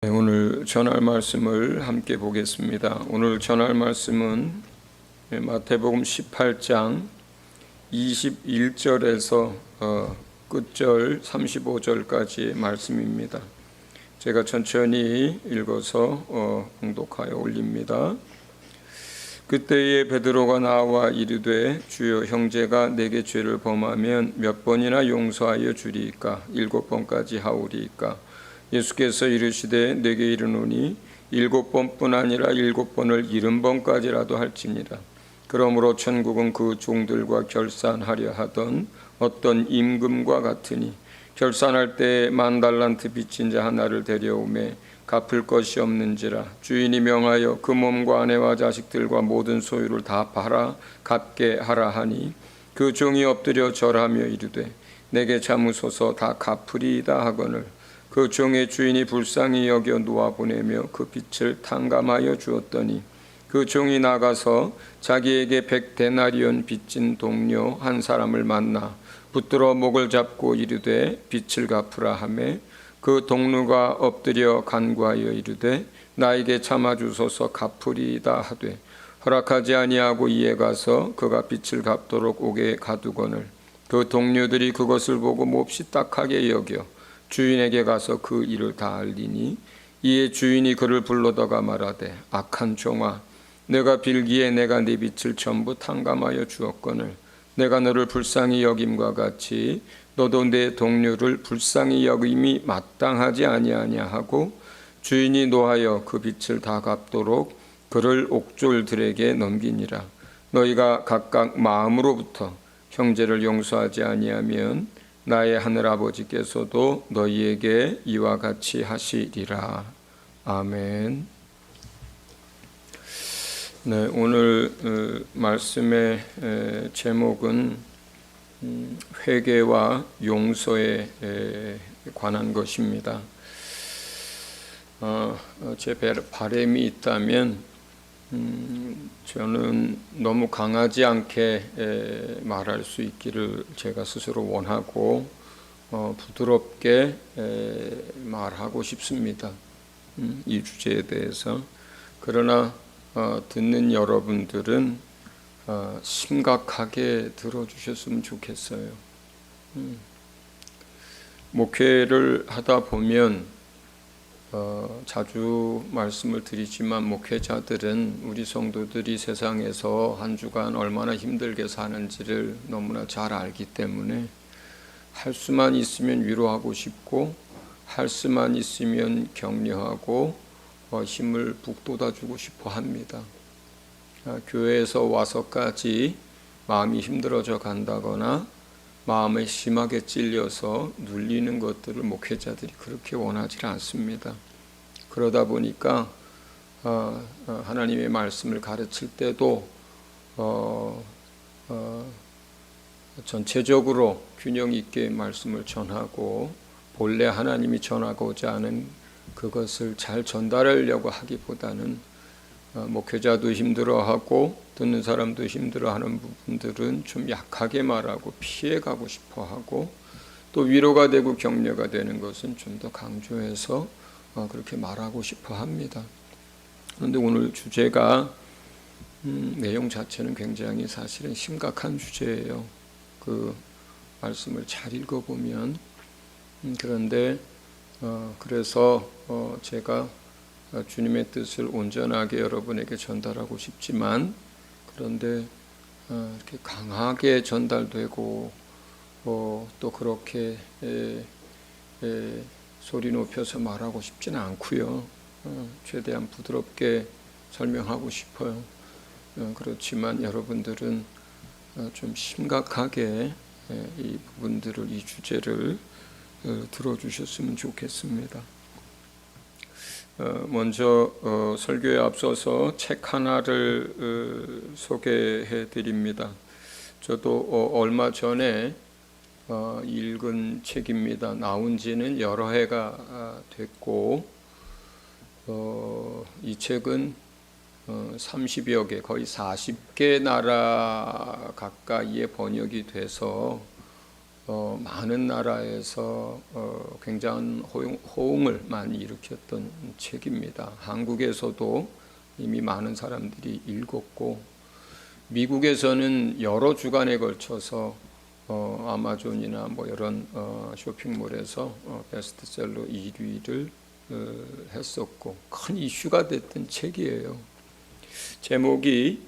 오늘 전할 말씀을 함께 보겠습니다. 오늘 전할 말씀은 마태복음 18장 21절에서 끝절 35절까지의 말씀입니다. 제가 천천히 읽어서 봉독하여 올립니다. 그때에 베드로가 나와 이르되 주여, 형제가 내게 죄를 범하면 몇 번이나 용서하여 주리이까? 7번까지 하오리이까? 예수께서 이르시되 내게 이르노니 7번뿐 아니라 7번을 70번까지라도 할지니라. 그러므로 천국은 그 종들과 결산하려 하던 어떤 임금과 같으니, 결산할 때 10,000달란트 빚진 자 하나를 데려오매 갚을 것이 없는지라. 주인이 명하여 그 몸과 아내와 자식들과 모든 소유를 다 팔아 갚게 하라 하니, 그 종이 엎드려 절하며 이르되 내게 참으소서, 다 갚으리이다 하거늘, 그 종의 주인이 불쌍히 여겨 놓아보내며 그 빚을 탕감하여 주었더니, 그 종이 나가서 자기에게 100데나리온 빚진 동료 한 사람을 만나 붙들어 목을 잡고 이르되 빚을 갚으라 하매, 그 동료가 엎드려 간구하여 이르되 나에게 참아주소서, 갚으리이다 하되 허락하지 아니하고 이에 가서 그가 빚을 갚도록 옥에 가두거늘, 그 동료들이 그것을 보고 몹시 딱하게 여겨 주인에게 가서 그 일을 다 알리니, 이에 주인이 그를 불러다가 말하되 악한 종아, 내가 빌기에 내가 네 빚을 전부 탕감하여 주었거늘 내가 너를 불쌍히 여김과 같이 너도 내 동료를 불쌍히 여김이 마땅하지 아니하냐 하고, 주인이 노하여 그 빚을 다 갚도록 그를 옥졸들에게 넘기니라. 너희가 각각 마음으로부터 형제를 용서하지 아니하면 나의 하늘아버지께서도 너희에게 이와 같이 하시리라. 아멘. 네, 오늘 말씀의 제목은 회개와 용서에 관한 것입니다. 제 바람이 있다면 저는 너무 강하지 않게 말할 수 있기를 제가 스스로 원하고 부드럽게 말하고 싶습니다. 이 주제에 대해서. 그러나 듣는 여러분들은 심각하게 들어주셨으면 좋겠어요. 목회를 하다 보면 자주 말씀을 드리지만, 목회자들은 우리 성도들이 세상에서 한 주간 얼마나 힘들게 사는지를 너무나 잘 알기 때문에 할 수만 있으면 위로하고 싶고, 할 수만 있으면 격려하고 힘을 북돋아주고 싶어 합니다. 교회에서 와서까지 마음이 힘들어져 간다거나 마음에 심하게 찔려서 눌리는 것들을 목회자들이 그렇게 원하지 않습니다. 그러다 보니까 하나님의 말씀을 가르칠 때도 전체적으로 균형 있게 말씀을 전하고, 본래 하나님이 전하고자 하는 그것을 잘 전달하려고 하기보다는 목회자도 힘들어하고 듣는 사람도 힘들어하는 부분들은 좀 약하게 말하고 피해가고 싶어하고, 또 위로가 되고 격려가 되는 것은 좀 더 강조해서 그렇게 말하고 싶어 합니다. 그런데 오늘 주제가 내용 자체는 굉장히 사실은 심각한 주제예요. 그 말씀을 잘 읽어보면. 그런데 그래서 제가 주님의 뜻을 온전하게 여러분에게 전달하고 싶지만, 그런데 이렇게 강하게 전달되고 또 그렇게 소리 높여서 말하고 싶지는 않고요. 최대한 부드럽게 설명하고 싶어요. 그렇지만 여러분들은 좀 심각하게 이 부분들을, 이 주제를 들어주셨으면 좋겠습니다. 먼저 설교에 앞서서 책 하나를 소개해 드립니다. 저도 얼마 전에 읽은 책입니다. 나온 지는 여러 해가 됐고, 이 책은 30여 개, 거의 40개 나라 가까이에 번역이 돼서 많은 나라에서 굉장한 호응을 많이 일으켰던 책입니다. 한국에서도 이미 많은 사람들이 읽었고, 미국에서는 여러 주간에 걸쳐서 아마존이나 뭐 이런 쇼핑몰에서 베스트셀러 1위를 했었고 큰 이슈가 됐던 책이에요. 제목이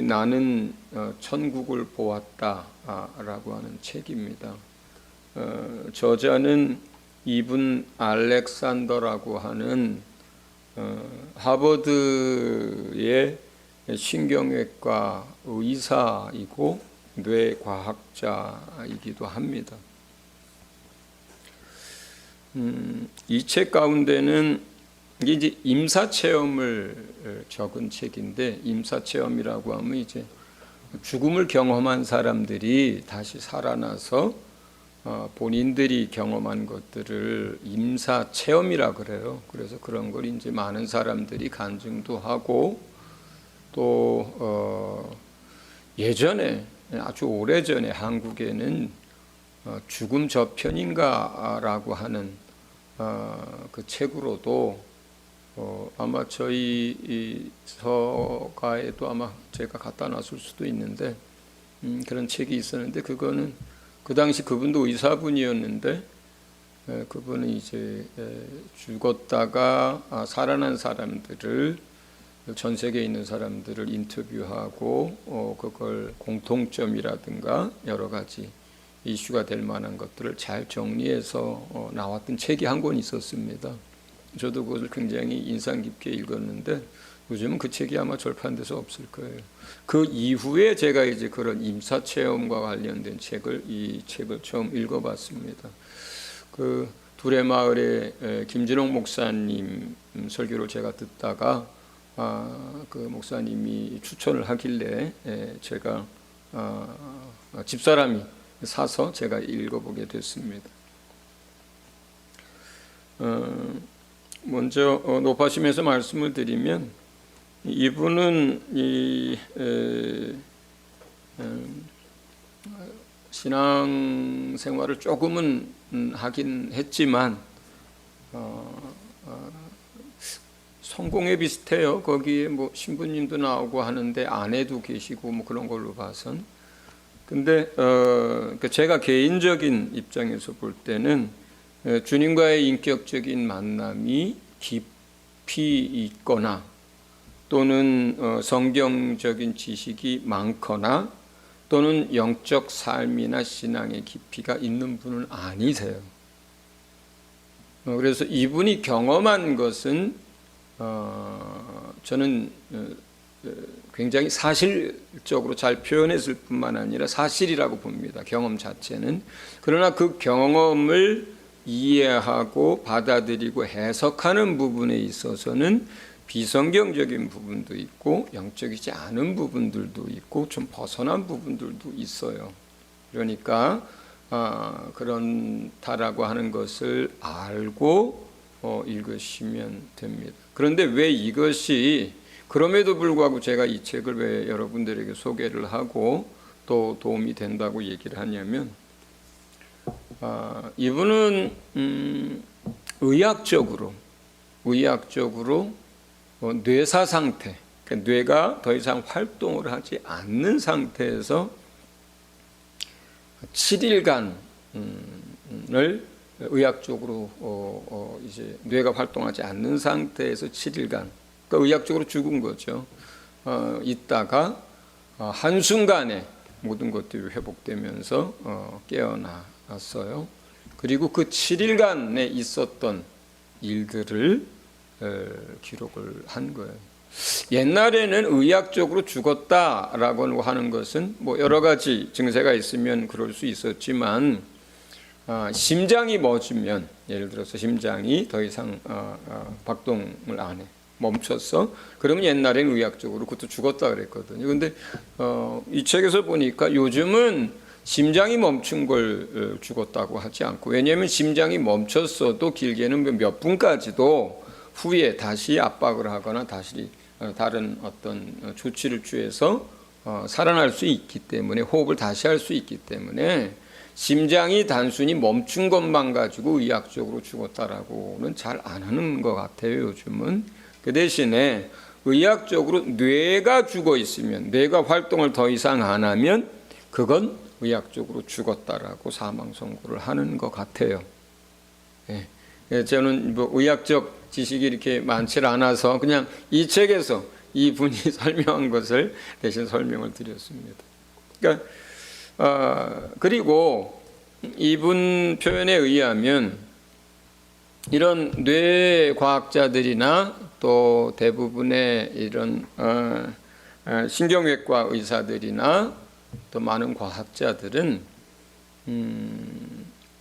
나는 천국을 보았다라고 하는 책입니다. 저자는 이분 알렉산더라고 하는 하버드의 신경외과 의사이고 뇌과학자이기도 합니다. 이 책 가운데는 이게 이제 임사체험을 적은 책인데, 임사체험이라고 하면 이제 죽음을 경험한 사람들이 다시 살아나서 본인들이 경험한 것들을 임사체험이라 그래요. 그래서 그런 걸 이제 많은 사람들이 간증도 하고, 또 예전에 아주 오래전에 한국에는 죽음 저편인가라고 하는 그 책으로도 아마 저희 이 서가에도 아마 제가 갖다 놨을 수도 있는데 그런 책이 있었는데, 그거는 그 당시 그분도 의사분이었는데 그분은 이제 죽었다가 살아난 사람들을, 전 세계에 있는 사람들을 인터뷰하고 그걸 공통점이라든가 여러 가지 이슈가 될 만한 것들을 잘 정리해서 나왔던 책이 한 권 있었습니다. 저도 그것을 굉장히 인상 깊게 읽었는데 요즘은 그 책이 아마 절판돼서 없을 거예요. 그 이후에 제가 이제 그런 임사체험과 관련된 이 책을 처음 읽어봤습니다. 그 두레마을의 김진홍 목사님 설교를 제가 듣다가 그 목사님이 추천을 하길래 제가 집사람이 사서 제가 읽어보게 됐습니다. 먼저 높아심에서 말씀을 드리면, 이분은 신앙 생활을 조금은 하긴 했지만 성공에 비슷해요. 거기에 뭐 신부님도 나오고 하는데 아내도 계시고 뭐 그런 걸로 봐선. 근데 제가 개인적인 입장에서 볼 때는 주님과의 인격적인 만남이 깊이 있거나 또는 성경적인 지식이 많거나 또는 영적 삶이나 신앙의 깊이가 있는 분은 아니세요. 그래서 이분이 경험한 것은 저는 굉장히 사실적으로 잘 표현했을 뿐만 아니라 사실이라고 봅니다. 경험 자체는. 그러나 그 경험을 이해하고 받아들이고 해석하는 부분에 있어서는 비성경적인 부분도 있고 영적이지 않은 부분들도 있고 좀 벗어난 부분들도 있어요. 그러니까 그렇다라고 하는 것을 알고 읽으시면 됩니다. 그런데 왜 이것이, 그럼에도 불구하고 제가 이 책을 왜 여러분들에게 소개를 하고 또 도움이 된다고 얘기를 하냐면, 이분은 의학적으로 뇌사 상태, 그러니까 뇌가 더 이상 활동을 하지 않는 상태에서 7일간을 의학적으로 이제 뇌가 활동하지 않는 상태에서 7일간, 그러니까 의학적으로 죽은 거죠. 있다가 한순간에 모든 것들이 회복되면서 깨어났어요. 그리고 그 7일간에 있었던 일들을 기록을 한 거예요. 옛날에는 의학적으로 죽었다라고 하는 것은 뭐 여러 가지 증세가 있으면 그럴 수 있었지만, 심장이 멎으면, 예를 들어서 심장이 더 이상 박동을 안 해, 멈췄어. 그러면 옛날에는 의학적으로 그것도 죽었다 그랬거든요. 근데 이 책에서 보니까 요즘은 심장이 멈춘 걸 죽었다고 하지 않고, 왜냐하면 심장이 멈췄어도 길게는 몇 분까지도 후에 다시 압박을 하거나 다시 다른 어떤 조치를 취해서 살아날 수 있기 때문에, 호흡을 다시 할 수 있기 때문에 심장이 단순히 멈춘 것만 가지고 의학적으로 죽었다라고는 잘 안 하는 것 같아요, 요즘은. 그 대신에 의학적으로 뇌가 죽어 있으면, 뇌가 활동을 더 이상 안 하면 그건 의학적으로 죽었다라고 사망 선고를 하는 것 같아요. 예. 저는 뭐 의학적 지식이 이렇게 많지 않아서 그냥 이 책에서 이분이 설명한 것을 대신 설명을 드렸습니다. 그러니까 그리고 이분 표현에 의하면 이런 뇌 과학자들이나 또 대부분의 이런 신경외과 의사들이나 또 많은 과학자들은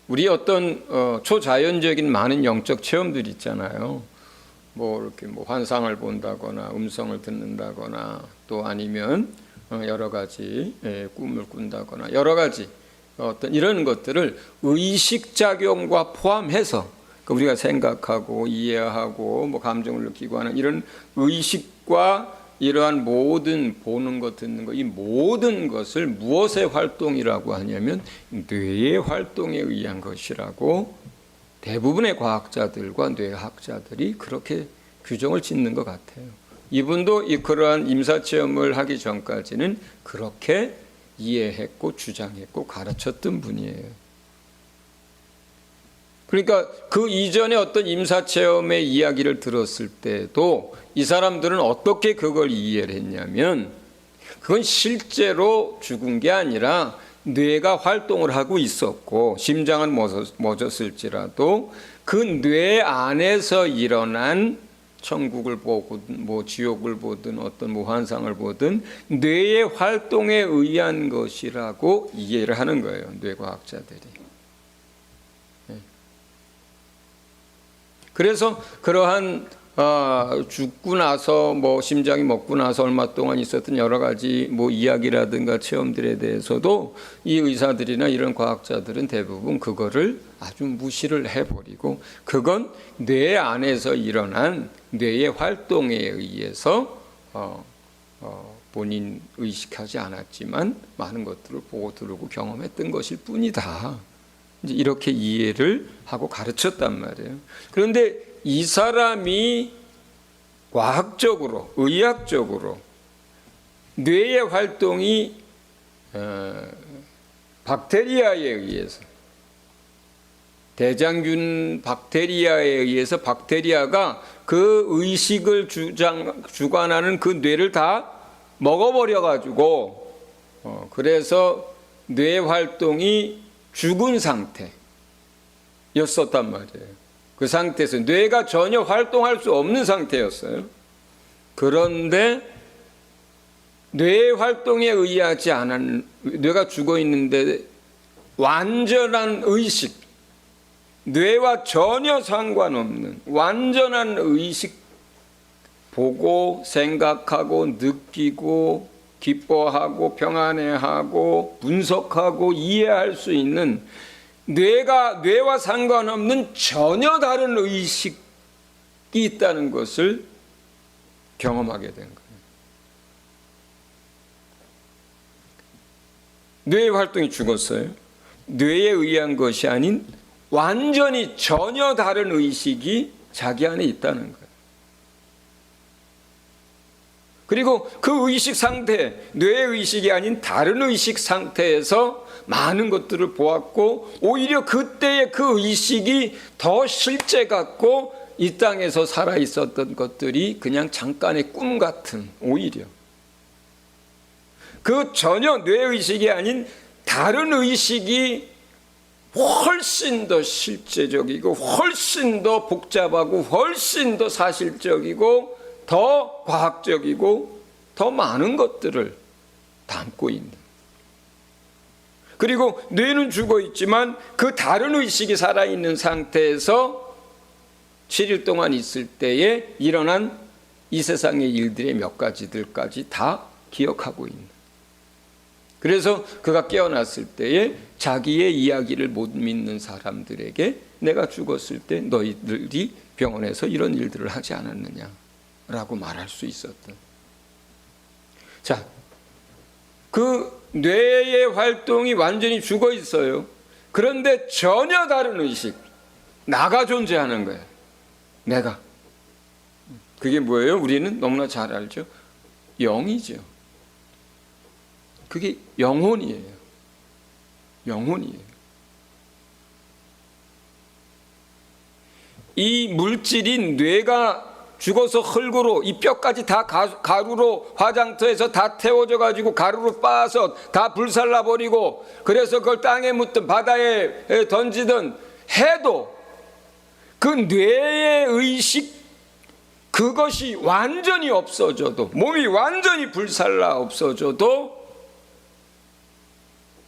우리 어떤 초자연적인 많은 영적 체험들 있잖아요. 뭐 이렇게 뭐 환상을 본다거나 음성을 듣는다거나 또 아니면 여러 가지 꿈을 꾼다거나 여러 가지 어떤 이런 것들을 의식 작용과 포함해서 우리가 생각하고 이해하고 뭐 감정을 느끼고 하는 이런 의식과 이러한 모든 보는 것 듣는 것 이 모든 것을 무엇의 활동이라고 하냐면 뇌의 활동에 의한 것이라고 대부분의 과학자들과 뇌학자들이 그렇게 규정을 짓는 것 같아요. 이분도 그러한 임사체험을 하기 전까지는 그렇게 이해했고 주장했고 가르쳤던 분이에요. 그러니까 그 이전에 어떤 임사체험의 이야기를 들었을 때도 이 사람들은 어떻게 그걸 이해를 했냐면 그건 실제로 죽은 게 아니라 뇌가 활동을 하고 있었고 심장은 멎었을지라도 그 뇌 안에서 일어난 천국을 보든 뭐 지옥을 보든 어떤 뭐 환상을 보든 뇌의 활동에 의한 것이라고 이해를 하는 거예요. 뇌과학자들이. 그래서 그러한 죽고 나서 뭐 심장이 멎고 나서 얼마 동안 있었던 여러 가지 뭐 이야기라든가 체험들에 대해서도 이 의사들이나 이런 과학자들은 대부분 그거를 아주 무시를 해버리고 그건 뇌 안에서 일어난 뇌의 활동에 의해서 본인 의식하지 않았지만 많은 것들을 보고 들고 경험했던 것일 뿐이다. 이제 이렇게 이해를 하고 가르쳤단 말이에요. 그런데 이 사람이 과학적으로, 의학적으로 뇌의 활동이 박테리아에 의해서 대장균 박테리아에 의해서 박테리아가 그 의식을 주관하는 그 뇌를 다 먹어버려 가지고 그래서 뇌 활동이 죽은 상태였었단 말이에요. 그 상태에서 뇌가 전혀 활동할 수 없는 상태였어요. 그런데 뇌 활동에 의하지 않은 뇌가 죽어 있는데 완전한 의식, 뇌와 전혀 상관없는 완전한 의식 보고 생각하고 느끼고 기뻐하고 평안해하고 분석하고 이해할 수 있는 뇌와 상관없는 전혀 다른 의식이 있다는 것을 경험하게 된 거예요. 뇌의 활동이 죽었어요. 뇌에 의한 것이 아닌 완전히 전혀 다른 의식이 자기 안에 있다는 거예요. 그리고 그 의식 상태, 뇌의 의식이 아닌 다른 의식 상태에서 많은 것들을 보았고 오히려 그때의 그 의식이 더 실제 같고 이 땅에서 살아 있었던 것들이 그냥 잠깐의 꿈 같은 오히려 그 전혀 뇌의식이 아닌 다른 의식이 훨씬 더 실제적이고 훨씬 더 복잡하고 훨씬 더 사실적이고 더 과학적이고 더 많은 것들을 담고 있는 그리고 뇌는 죽어 있지만 그 다른 의식이 살아있는 상태에서 7일 동안 있을 때에 일어난 이 세상의 일들의 몇 가지들까지 다 기억하고 있는 그래서 그가 깨어났을 때에 자기의 이야기를 못 믿는 사람들에게 내가 죽었을 때 너희들이 병원에서 이런 일들을 하지 않았느냐 라고 말할 수 있었던 자, 그 뇌의 활동이 완전히 죽어 있어요. 그런데 전혀 다른 의식, 나가 존재하는 거예요. 내가. 그게 뭐예요? 우리는 너무나 잘 알죠. 영이죠. 그게 영혼이에요. 영혼이에요. 이 물질인 뇌가 죽어서 흙으로, 이 뼈까지 다 가루로 화장터에서 다 태워져 가지고 가루로 빻아서 다 불살라 버리고, 그래서 그걸 땅에 묻든 바다에 던지든 해도 그 뇌의 의식, 그것이 완전히 없어져도, 몸이 완전히 불살라 없어져도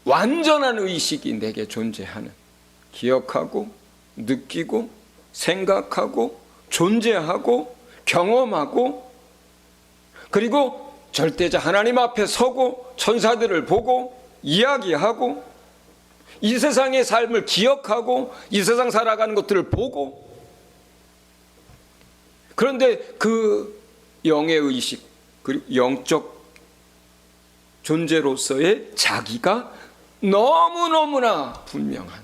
완전한 의식이 내게 존재하는, 기억하고 느끼고 생각하고 존재하고 경험하고, 그리고 절대자 하나님 앞에 서고 천사들을 보고 이야기하고 이 세상의 삶을 기억하고 이 세상 살아가는 것들을 보고, 그런데 그 영의 의식, 그리고 영적 존재로서의 자기가 너무너무나 분명한,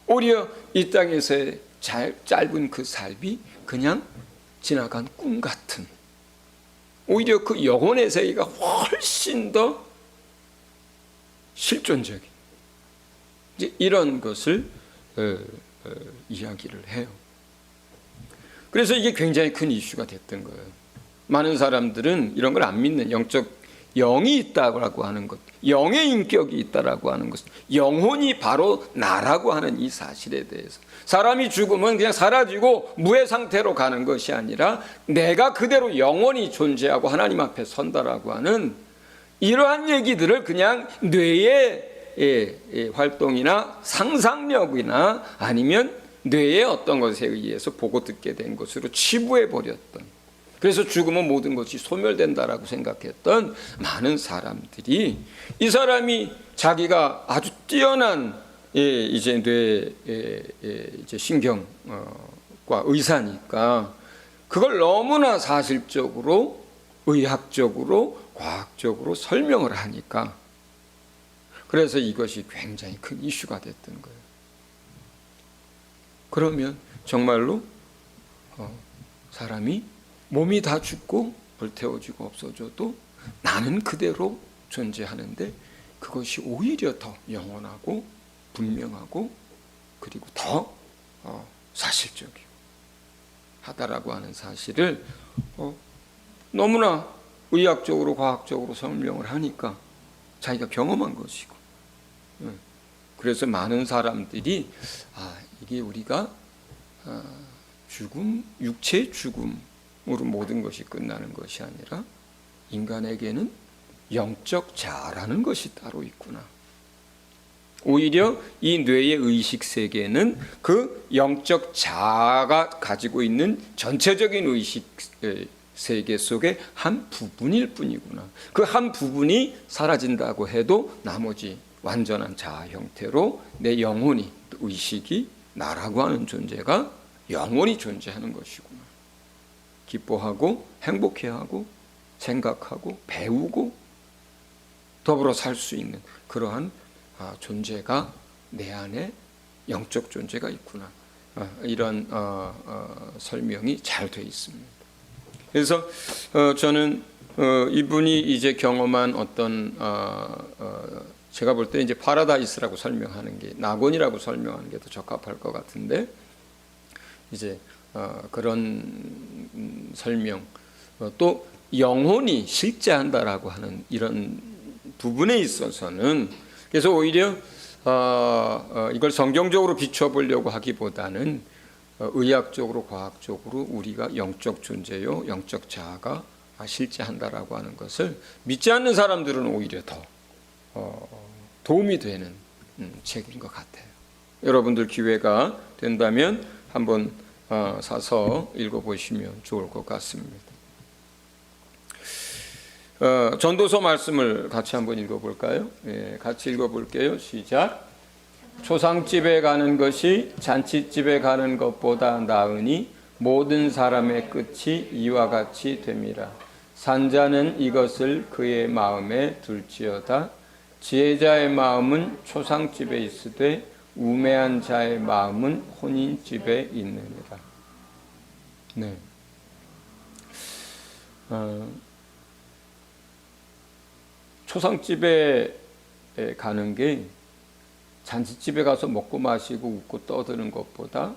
오히려 이 땅에서의 짧은 그 삶이 그냥 지나간 꿈 같은, 오히려 그 영혼의 세계가 훨씬 더 실존적인, 이제 이런 것을 이야기를 해요. 그래서 이게 굉장히 큰 이슈가 됐던 거예요. 많은 사람들은 이런 걸 안 믿는, 영이 있다고 하는 것, 영의 인격이 있다라고 하는 것, 영혼이 바로 나라고 하는 이 사실에 대해서, 사람이 죽으면 그냥 사라지고 무의 상태로 가는 것이 아니라 내가 그대로 영원히 존재하고 하나님 앞에 선다라고 하는 이러한 얘기들을 그냥 뇌의 활동이나 상상력이나 아니면 뇌의 어떤 것에 의해서 보고 듣게 된 것으로 치부해 버렸던, 그래서 죽으면 모든 것이 소멸된다라고 생각했던 많은 사람들이, 이 사람이 자기가 아주 뛰어난 이제 뇌 이제 신경과 의사니까 그걸 너무나 사실적으로, 의학적으로, 과학적으로 설명을 하니까, 그래서 이것이 굉장히 큰 이슈가 됐던 거예요. 그러면 정말로 사람이 몸이 다 죽고 불태워지고 없어져도 나는 그대로 존재하는데, 그것이 오히려 더 영원하고 분명하고 그리고 더 사실적이고 하다라고 하는 사실을 너무나 의학적으로 과학적으로 설명을 하니까 자기가 경험한 것이고, 그래서 많은 사람들이 이게 우리가 죽음, 육체의 죽음으로 모든 것이 끝나는 것이 아니라 인간에게는 영적 자아라는 것이 따로 있구나. 오히려 이 뇌의 의식 세계는 그 영적 자아가 가지고 있는 전체적인 의식 세계 속의 한 부분일 뿐이구나. 그 한 부분이 사라진다고 해도 나머지 완전한 자아 형태로 내 영혼이, 의식이, 나라고 하는 존재가 영원히 존재하는 것이구나. 기뻐하고 행복해하고 생각하고 배우고 더불어 살 수 있는 그러한 존재가 내 안에 영적 존재가 있구나. 이런 설명이 잘 되어 있습니다. 그래서 저는 이분이 이제 경험한 어떤 제가 볼 때 이제 파라다이스라고 설명하는 게, 낙원이라고 설명하는 게 더 적합할 것 같은데, 이제 그런 설명, 또 영혼이 실제한다라고 하는 이런 부분에 있어서는, 그래서 오히려 이걸 성경적으로 비춰보려고 하기보다는 의학적으로 과학적으로 우리가 영적 존재요, 영적 자아가 실제한다라고 하는 것을 믿지 않는 사람들은 오히려 더 도움이 되는 책인 것 같아요. 여러분들 기회가 된다면 한번 사서 읽어보시면 좋을 것 같습니다. 전도서 말씀을 같이 한번 읽어볼까요? 같이 읽어볼게요. 시작. 초상집에 가는 것이 잔치집에 가는 것보다 나으니 모든 사람의 끝이 이와 같이 됨이라. 산자는 이것을 그의 마음에 둘지어다. 지혜자의 마음은 초상집에 있으되 우매한 자의 마음은 혼인집에 있느니라. 네. 초상집에 가는 게 잔치집에 가서 먹고 마시고 웃고 떠드는 것보다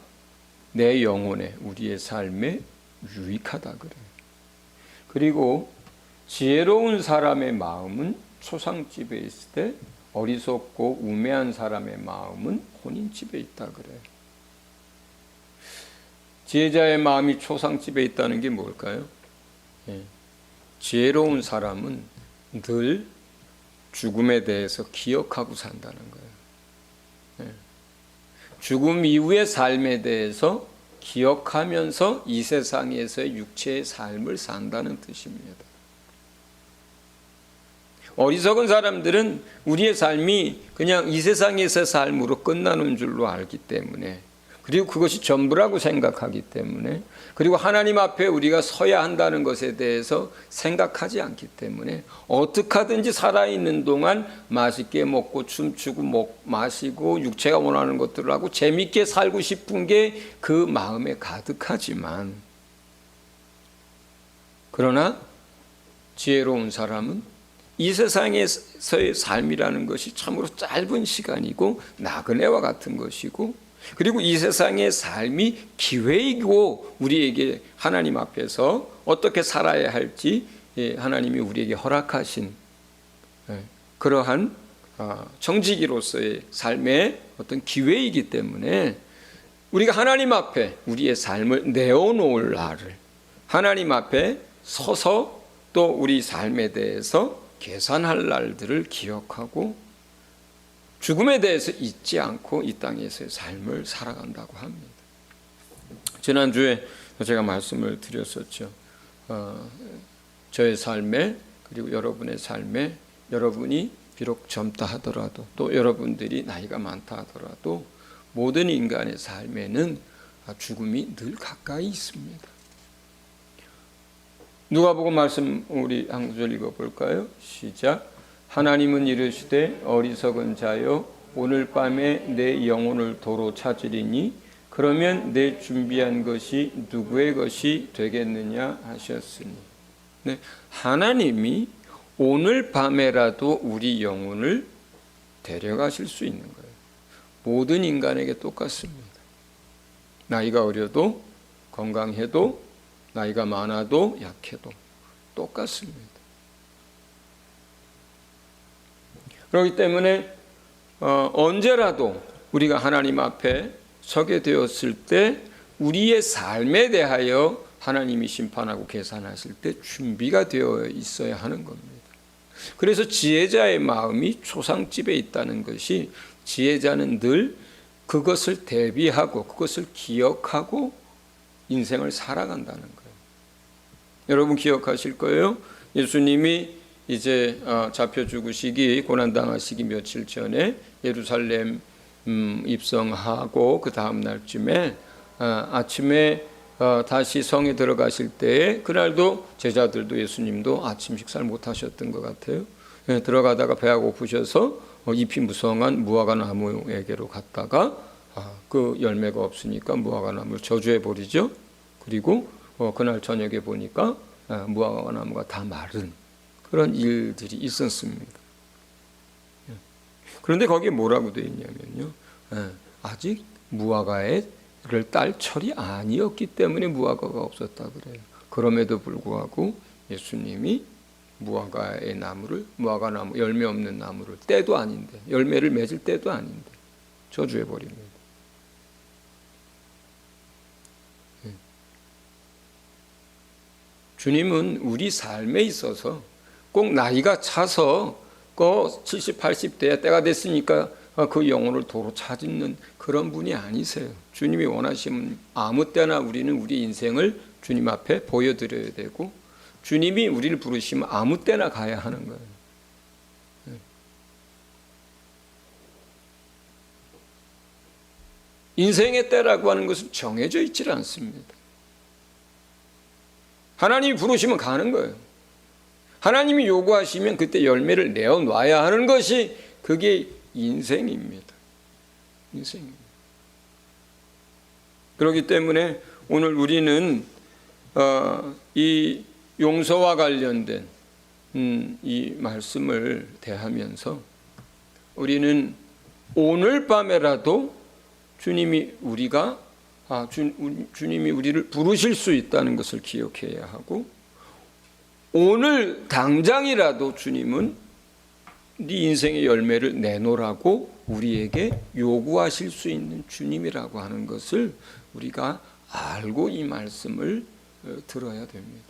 내 영혼에, 우리의 삶에 유익하다 그래요. 그리고 지혜로운 사람의 마음은 초상집에 있을 때 어리석고 우매한 사람의 마음은 혼인집에 있다 그래요. 지혜자의 마음이 초상집에 있다는 게 뭘까요? 지혜로운 사람은 늘 죽음에 대해서 기억하고 산다는 거예요. 죽음 이후의 삶에 대해서 기억하면서 이 세상에서의 육체의 삶을 산다는 뜻입니다. 어리석은 사람들은 우리의 삶이 그냥 이 세상에서의 삶으로 끝나는 줄로 알기 때문에, 그리고 그것이 전부라고 생각하기 때문에, 그리고 하나님 앞에 우리가 서야 한다는 것에 대해서 생각하지 않기 때문에 어떻게 하든지 살아있는 동안 맛있게 먹고 춤추고 마시고 육체가 원하는 것들을 하고 재밌게 살고 싶은 게 그 마음에 가득하지만, 그러나 지혜로운 사람은 이 세상에서의 삶이라는 것이 참으로 짧은 시간이고 나그네와 같은 것이고, 그리고 이 세상의 삶이 기회이고 우리에게 하나님 앞에서 어떻게 살아야 할지 하나님이 우리에게 허락하신 그러한 정직이로서의 삶의 어떤 기회이기 때문에 우리가 하나님 앞에 우리의 삶을 내어놓을 날을, 하나님 앞에 서서 또 우리 삶에 대해서 계산할 날들을 기억하고 죽음에 대해서 잊지 않고 이 땅에서의 삶을 살아간다고 합니다. 지난주에 제가 말씀을 드렸었죠. 저의 삶에, 그리고 여러분의 삶에, 여러분이 비록 젊다 하더라도, 또 여러분들이 나이가 많다 하더라도 모든 인간의 삶에는 죽음이 늘 가까이 있습니다. 누가복음 말씀 우리 한 구절 읽어볼까요? 시작. 하나님은 이르시되 어리석은 자여 오늘 밤에 내 영혼을 도로 찾으리니 그러면 내 준비한 것이 누구의 것이 되겠느냐 하셨으니. 네, 하나님이 오늘 밤에라도 우리 영혼을 데려가실 수 있는 거예요. 모든 인간에게 똑같습니다. 나이가 어려도 건강해도 나이가 많아도 약해도 똑같습니다. 그렇기 때문에 언제라도 우리가 하나님 앞에 서게 되었을 때 우리의 삶에 대하여 하나님이 심판하고 계산하실 때 준비가 되어 있어야 하는 겁니다. 그래서 지혜자의 마음이 초상집에 있다는 것이, 지혜자는 늘 그것을 대비하고 그것을 기억하고 인생을 살아간다는 거예요. 여러분 기억하실 거예요. 예수님이 이제 잡혀 죽으시기, 고난당하시기 며칠 전에 예루살렘 입성하고 그 다음 날쯤에 아침에 다시 성에 들어가실 때에, 그날도 제자들도 예수님도 아침 식사를 못 하셨던 것 같아요. 들어가다가 배가 고프셔서 잎이 무성한 무화과 나무에게로 갔다가 그 열매가 없으니까 무화과 나무를 저주해 버리죠. 그리고 그날 저녁에 보니까 무화과 나무가 다 마른 그런 일들이 있었습니다. 그런데 거기에 뭐라고 되어 있냐면요, 아직 무화과를 딸 철이 아니었기 때문에 무화과가 없었다 그래요. 그럼에도 불구하고 예수님이 무화과의 나무를, 무화과 나무, 열매 없는 나무를, 때도 아닌데, 열매를 맺을 때도 아닌데 저주해 버립니다. 주님은 우리 삶에 있어서 꼭 나이가 차서 70, 80대 때가 됐으니까 그 영혼을 도로 찾는 그런 분이 아니세요. 주님이 원하시면 아무 때나 우리는 우리 인생을 주님 앞에 보여드려야 되고, 주님이 우리를 부르시면 아무 때나 가야 하는 거예요. 인생의 때라고 하는 것은 정해져 있지 않습니다. 하나님이 부르시면 가는 거예요. 하나님이 요구하시면 그때 열매를 내어놔야 하는 것이 그게 인생입니다. 인생입니다. 그렇기 때문에 오늘 우리는 이 용서와 관련된 이 말씀을 대하면서 우리는 오늘 밤에라도 주님이 우리를 부르실 수 있다는 것을 기억해야 하고, 오늘 당장이라도 주님은 네 인생의 열매를 내놓으라고 우리에게 요구하실 수 있는 주님이라고 하는 것을 우리가 알고 이 말씀을 들어야 됩니다.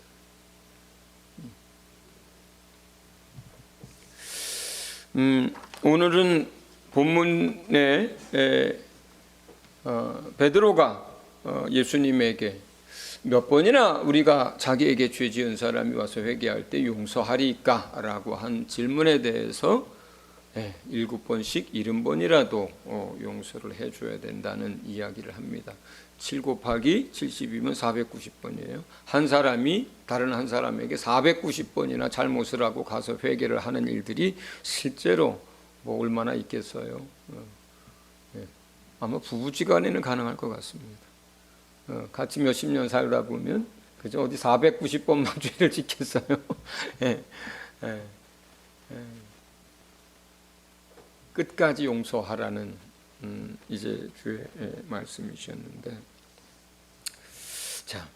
오늘은 본문에 베드로가 예수님에게 몇 번이나 우리가 자기에게 죄 지은 사람이 와서 회개할 때 용서하리까? 라고 한 질문에 대해서 7번씩 70번이라도 용서를 해줘야 된다는 이야기를 합니다. 7 곱하기 70이면 490번이에요. 한 사람이 다른 한 사람에게 490번이나 잘못을 하고 가서 회개를 하는 일들이 실제로 뭐 얼마나 있겠어요. 아마 부부지간에는 가능할 것 같습니다. 같이 몇십 년 살다 보면 그죠? 어디 490번만 죄를 짓겠어요. 끝까지 용서하라는 이제 주의 말씀이셨는데, 자,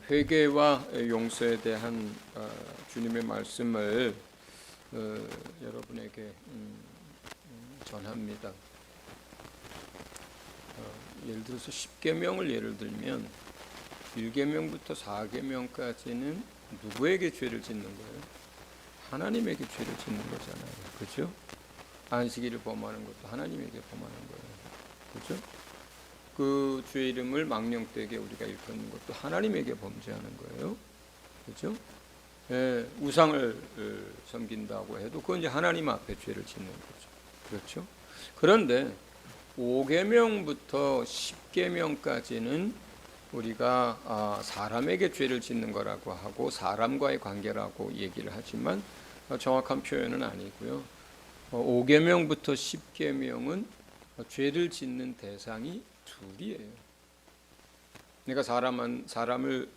회개와 용서에 대한 주님의 말씀을 여러분에게 전합니다. 예를 들어서 10계명을 예를 들면 1계명부터 4계명까지는 누구에게 죄를 짓는 거예요? 하나님에게 죄를 짓는 거잖아요. 그렇죠? 안식일을 범하는 것도 하나님에게 범하는 거예요. 그렇죠? 그 죄 이름을 망령되게 우리가 일컫는 것도 하나님에게 범죄하는 거예요. 그렇죠? 우상을 섬긴다고 해도 그건 이제 하나님 앞에 죄를 짓는 거죠. 그렇죠? 그런데 5계명부터 10계명까지는 우리가 사람에게 죄를 짓는 거라고 하고 사람과의 관계라고 얘기를 하지만 정확한 표현은 아니고요. 5계명부터 10계명은 죄를 짓는 대상이 둘이에요. 내가 사람을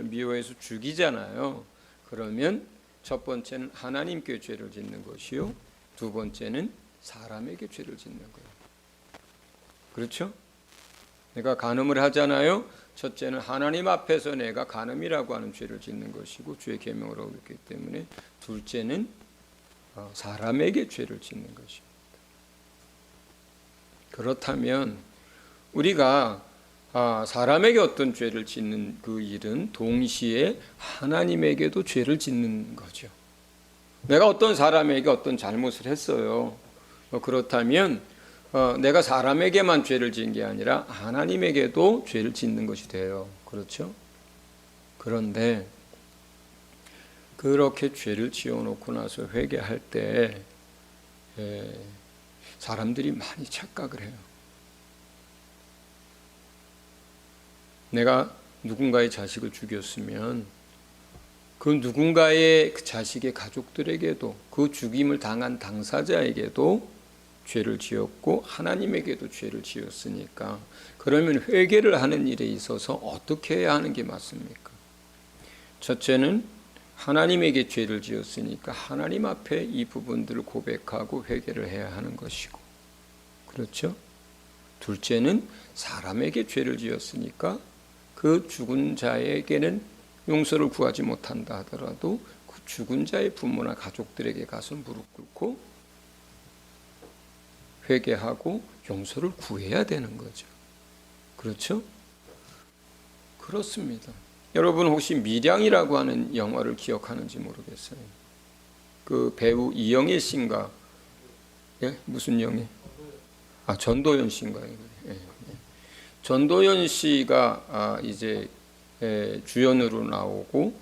미워해서 죽이잖아요. 그러면 첫 번째는 하나님께 죄를 짓는 것이요, 두 번째는 사람에게 죄를 짓는 거예요. 그렇죠? 내가 간음을 하잖아요. 첫째는 하나님 앞에서 내가 간음이라고 하는 죄를 짓는 것이고 죄의 계명을 어겼기 때문에, 둘째는 사람에게 죄를 짓는 것입니다. 그렇다면 우리가 사람에게 어떤 죄를 짓는 그 일은 동시에 하나님에게도 죄를 짓는 거죠. 내가 어떤 사람에게 어떤 잘못을 했어요. 그렇다면 내가 사람에게만 죄를 지은 게 아니라 하나님에게도 죄를 짓는 것이 돼요. 그렇죠? 그런데 그렇게 죄를 지어놓고 나서 회개할 때 사람들이 많이 착각을 해요. 내가 누군가의 자식을 죽였으면 그 누군가의 그 자식의 가족들에게도, 그 죽임을 당한 당사자에게도 죄를 지었고 하나님에게도 죄를 지었으니까, 그러면 회개를 하는 일에 있어서 어떻게 해야 하는 게 맞습니까? 첫째는 하나님에게 죄를 지었으니까 하나님 앞에 이 부분들을 고백하고 회개를 해야 하는 것이고, 그렇죠? 둘째는 사람에게 죄를 지었으니까 그 죽은 자에게는 용서를 구하지 못한다 하더라도 그 죽은 자의 부모나 가족들에게 가서 무릎 꿇고 회개하고 용서를 구해야 되는 거죠. 그렇죠? 그렇습니다. 여러분 혹시 밀양이라고 하는 영화를 기억하는지 모르겠어요. 그 배우 이영애 씨인가? 예? 무슨 영애? 전도연 씨인가요? 예. 전도연 씨가 이제 주연으로 나오고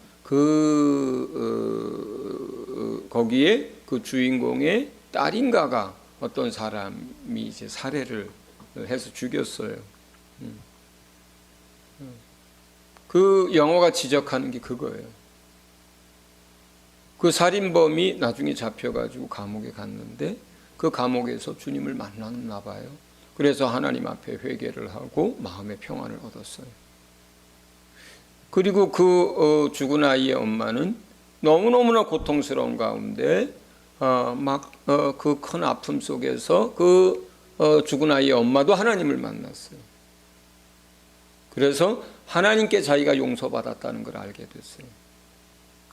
거기에 그 주인공의 딸인가가 어떤 사람이 이제 살해를 해서 죽였어요. 그 영어가 지적하는 게 그거예요. 그 살인범이 나중에 잡혀가지고 감옥에 갔는데 그 감옥에서 주님을 만났나 봐요. 그래서 하나님 앞에 회개를 하고 마음의 평안을 얻었어요. 그리고 그 죽은 아이의 엄마는 너무너무나 고통스러운 가운데 그 큰 아픔 속에서 그 죽은 아이의 엄마도 하나님을 만났어요. 그래서 하나님께 자기가 용서받았다는 걸 알게 됐어요.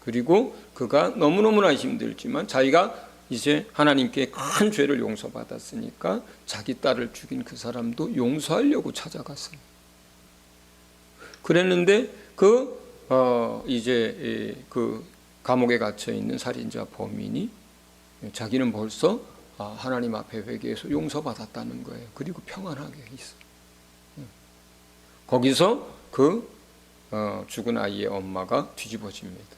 그리고 그가 너무너무나 힘들지만 자기가 이제 하나님께 큰 죄를 용서받았으니까 자기 딸을 죽인 그 사람도 용서하려고 찾아갔어요. 그랬는데 이제 그 감옥에 갇혀 있는 살인자 범인이 자기는 벌써 하나님 앞에 회개해서 용서받았다는 거예요. 그리고 평안하게 있어요. 거기서 그 죽은 아이의 엄마가 뒤집어집니다.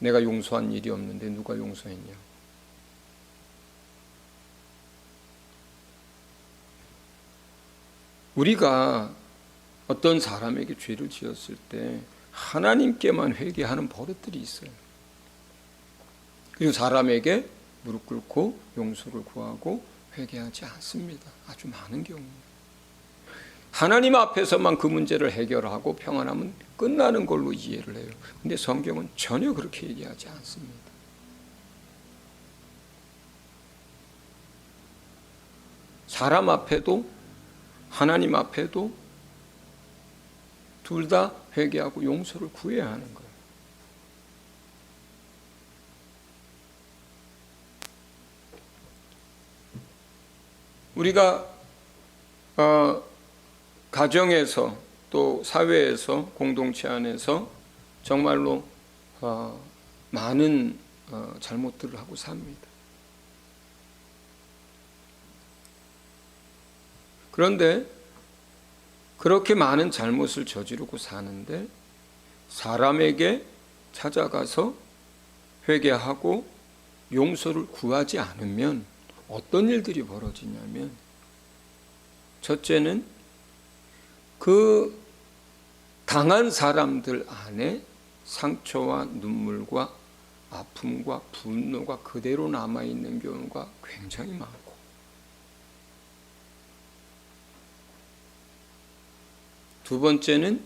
내가 용서한 일이 없는데 누가 용서했냐. 우리가 어떤 사람에게 죄를 지었을 때 하나님께만 회개하는 버릇들이 있어요. 그리고 사람에게 무릎 꿇고 용서를 구하고 회개하지 않습니다. 아주 많은 경우입니다. 하나님 앞에서만 그 문제를 해결하고 평안하면 끝나는 걸로 이해를 해요. 근데 성경은 전혀 그렇게 얘기하지 않습니다. 사람 앞에도 하나님 앞에도 둘 다 회개하고 용서를 구해야 하는 거예요. 우리가 가정에서 또 사회에서 공동체 안에서 정말로 많은 잘못들을 하고 삽니다. 그런데 그렇게 많은 잘못을 저지르고 사는데 사람에게 찾아가서 회개하고 용서를 구하지 않으면 어떤 일들이 벌어지냐면, 첫째는 그 당한 사람들 안에 상처와 눈물과 아픔과 분노가 그대로 남아있는 경우가 굉장히 많고, 두 번째는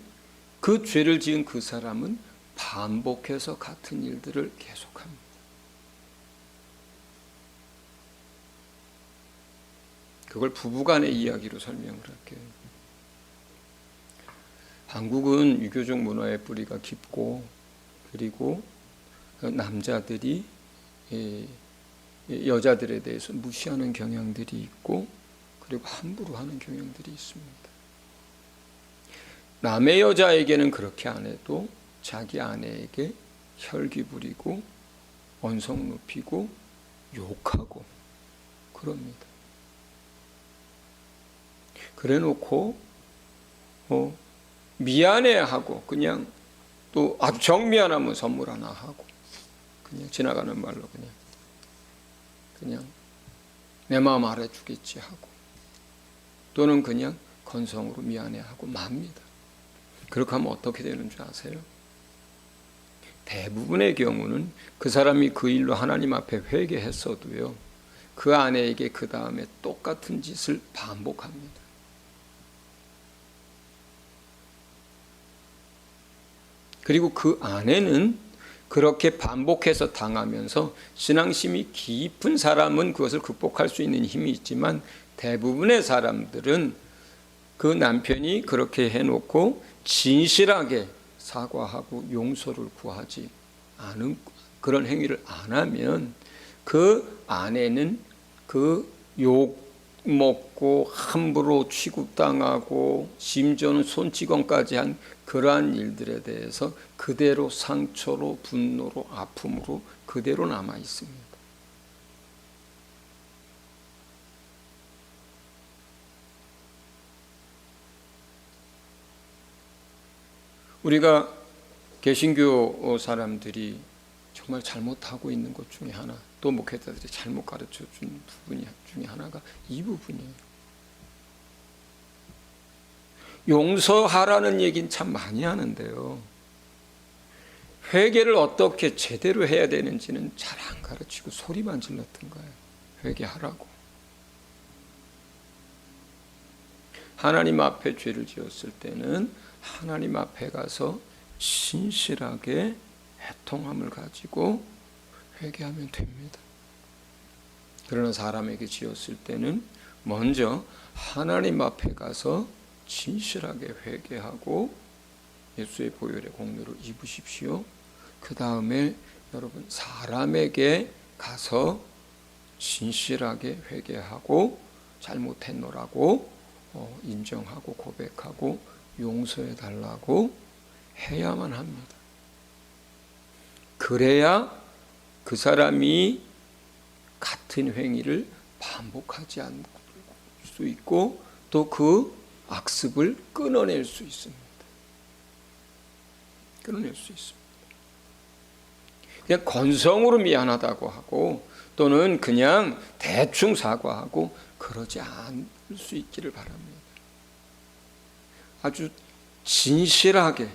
그 죄를 지은 그 사람은 반복해서 같은 일들을 계속합니다. 그걸 부부간의 이야기로 설명을 할게요. 한국은 유교적 문화의 뿌리가 깊고, 그리고 남자들이 여자들에 대해서 무시하는 경향들이 있고, 그리고 함부로 하는 경향들이 있습니다. 남의 여자에게는 그렇게 안 해도 자기 아내에게 혈기 부리고 언성 높이고 욕하고 그럽니다. 그래 놓고 미안해하고 그냥 또 아주 정미안하면 선물 하나 하고 그냥 지나가는 말로 그냥 내 마음 알아주겠지 하고, 또는 그냥 건성으로 미안해하고 맙니다. 그렇게 하면 어떻게 되는 줄 아세요? 대부분의 경우는 그 사람이 그 일로 하나님 앞에 회개했어도요, 그 아내에게 그 다음에 똑같은 짓을 반복합니다. 그리고 그 아내는 그렇게 반복해서 당하면서 신앙심이 깊은 사람은 그것을 극복할 수 있는 힘이 있지만, 대부분의 사람들은 그 남편이 그렇게 해놓고 진실하게 사과하고 용서를 구하지 않은 그런 행위를 안 하면 그 아내는 그 욕 먹고 함부로 취급당하고 심지어는 손찌검까지 한 그러한 일들에 대해서 그대로 상처로 분노로 아픔으로 그대로 남아 있습니다. 우리가 개신교 사람들이 정말 잘못하고 있는 것 중에 하나, 또 목회자들이 잘못 가르쳐 준 부분 중에 하나가 이 부분이에요. 용서하라는 얘기는 참 많이 하는데요. 회개를 어떻게 제대로 해야 되는지는 잘 안 가르치고 소리만 질렀던 거예요. 회개하라고. 하나님 앞에 죄를 지었을 때는 하나님 앞에 가서 신실하게 애통함을 가지고 회개하면 됩니다. 그러나 사람에게 지었을 때는 먼저 하나님 앞에 가서 진실하게 회개하고 예수의 보혈의 공로를 입으십시오. 그 다음에 여러분 사람에게 가서 진실하게 회개하고 잘못했노라고 인정하고 고백하고 용서해 달라고 해야만 합니다. 그래야 그 사람이 같은 행위를 반복하지 않을 수 있고 또 그 악습을 끊어낼 수 있습니다. 끊어낼 수 있습니다. 그냥 건성으로 미안하다고 하고 또는 그냥 대충 사과하고 그러지 않을 수 있기를 바랍니다. 아주 진실하게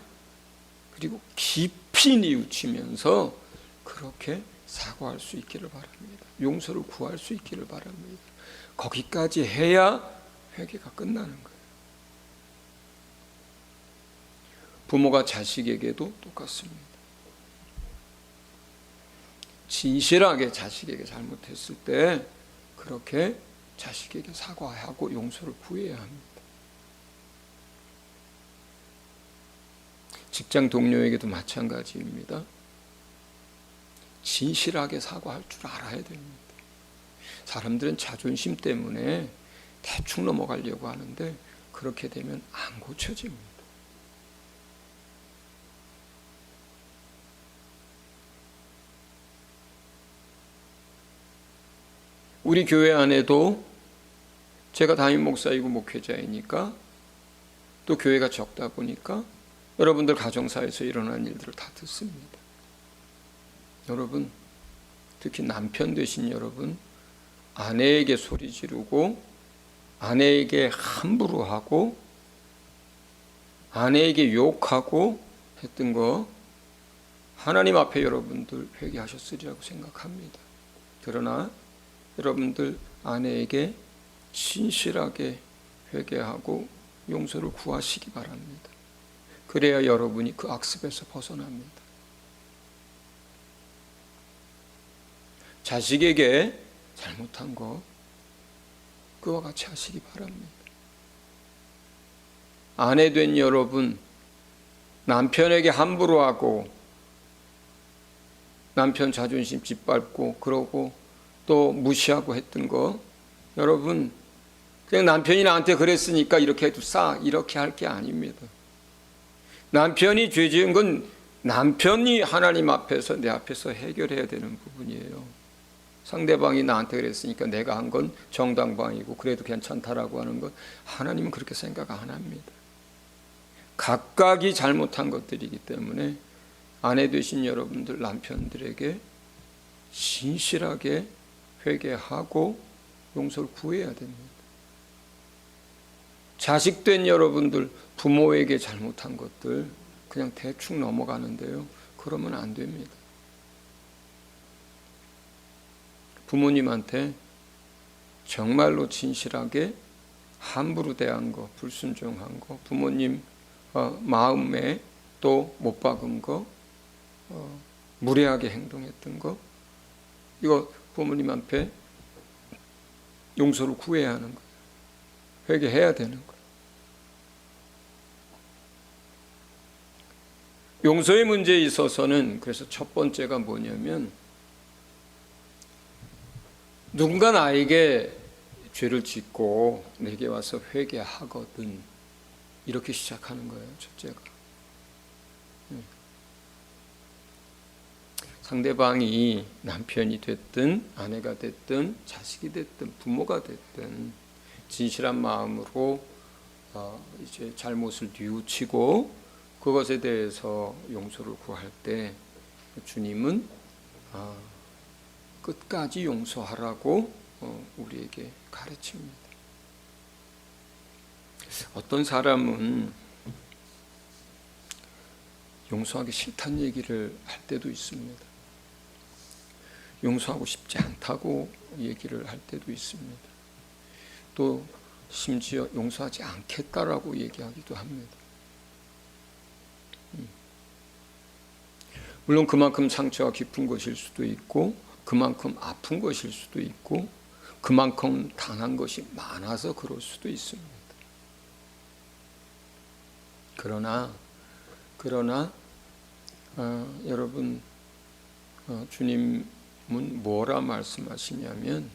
그리고 깊이 뉘우치면서 그렇게 사과할 수 있기를 바랍니다. 용서를 구할 수 있기를 바랍니다. 거기까지 해야 회개가 끝나는 거예요. 부모가 자식에게도 똑같습니다. 진실하게 자식에게 잘못했을 때 그렇게 자식에게 사과하고 용서를 구해야 합니다. 직장 동료에게도 마찬가지입니다. 진실하게 사과할 줄 알아야 됩니다. 사람들은 자존심 때문에 대충 넘어가려고 하는데 그렇게 되면 안 고쳐집니다. 우리 교회 안에도 제가 담임 목사이고 목회자이니까 또 교회가 적다 보니까 여러분들 가정사에서 일어나는 일들을 다 듣습니다. 여러분, 특히 남편 되신 여러분, 아내에게 소리 지르고 아내에게 함부로 하고 아내에게 욕하고 했던 거 하나님 앞에 여러분들 회개하셨으리라고 생각합니다. 그러나 여러분들 아내에게 진실하게 회개하고 용서를 구하시기 바랍니다. 그래야 여러분이 그 악습에서 벗어납니다. 자식에게 잘못한 거 그와 같이 하시기 바랍니다. 아내 된 여러분, 남편에게 함부로 하고 남편 자존심 짓밟고 그러고 또 무시하고 했던 거 여러분 그냥 남편이 나한테 그랬으니까 이렇게 해도 이렇게 할 게 아닙니다. 남편이 죄 지은 건 남편이 하나님 앞에서 내 앞에서 해결해야 되는 부분이에요. 상대방이 나한테 그랬으니까 내가 한 건 정당방위고 그래도 괜찮다라고 하는 것 하나님은 그렇게 생각 안 합니다. 각각이 잘못한 것들이기 때문에 아내 되신 여러분들 남편들에게 진실하게 회개하고 용서를 구해야 됩니다. 자식 된 여러분들 부모에게 잘못한 것들 그냥 대충 넘어가는데요. 그러면 안 됩니다. 부모님한테 정말로 진실하게 함부로 대한 거, 불순종한 거, 부모님 마음에 또 못 박은 거, 무례하게 행동했던 거 이거 부모님 앞에 용서를 구해야 하는 거예요. 회개해야 되는 거예요. 용서의 문제에 있어서는 그래서 첫 번째가 뭐냐면 누군가 나에게 죄를 짓고 내게 와서 회개하거든 이렇게 시작하는 거예요. 첫째가 상대방이 남편이 됐든 아내가 됐든 자식이 됐든 부모가 됐든 진실한 마음으로 이제 잘못을 뉘우치고 그것에 대해서 용서를 구할 때 주님은 끝까지 용서하라고 우리에게 가르칩니다. 어떤 사람은 용서하기 싫다는 얘기를 할 때도 있습니다. 용서하고 싶지 않다고 얘기를 할 때도 있습니다. 또 심지어 용서하지 않겠다라고 얘기하기도 합니다. 물론 그만큼 상처가 깊은 것일 수도 있고 그만큼 아픈 것일 수도 있고 그만큼 당한 것이 많아서 그럴 수도 있습니다. 그러나 여러분, 주님은 뭐라 말씀하시냐면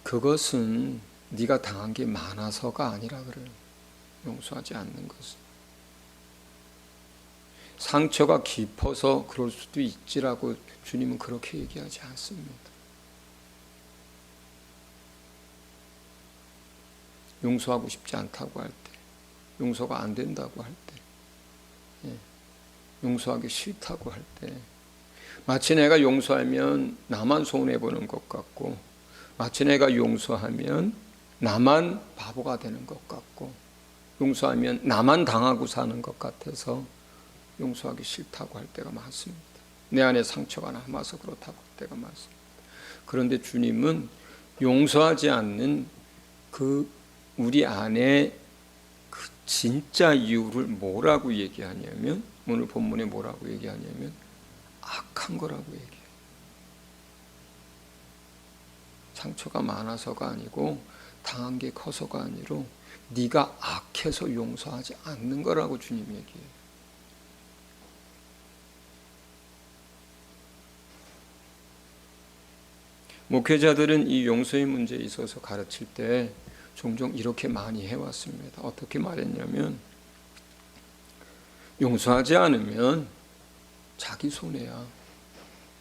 그것은 네가 당한 게 많아서가 아니라 그래요. 용서하지 않는 것은 상처가 깊어서 그럴 수도 있지라고 주님은 그렇게 얘기하지 않습니다. 용서하고 싶지 않다고 할 때, 용서가 안 된다고 할 때, 용서하기 싫다고 할 때, 마치 내가 용서하면 나만 손해보는 것 같고, 마치 내가 용서하면 나만 바보가 되는 것 같고, 용서하면 나만 당하고 사는 것 같아서 용서하기 싫다고 할 때가 많습니다. 내 안에 상처가 남아서 그렇다고 할 때가 많습니다. 그런데 주님은 용서하지 않는 그 우리 안에 그 진짜 이유를 뭐라고 얘기하냐면, 오늘 본문에 뭐라고 얘기하냐면 악한 거라고 얘기해요. 상처가 많아서가 아니고 당한 게 커서가 아니라 네가 악해서 용서하지 않는 거라고 주님이 얘기해요. 목회자들은 이 용서의 문제에 있어서 가르칠 때 종종 이렇게 많이 해왔습니다. 어떻게 말했냐면 용서하지 않으면 자기 손해야.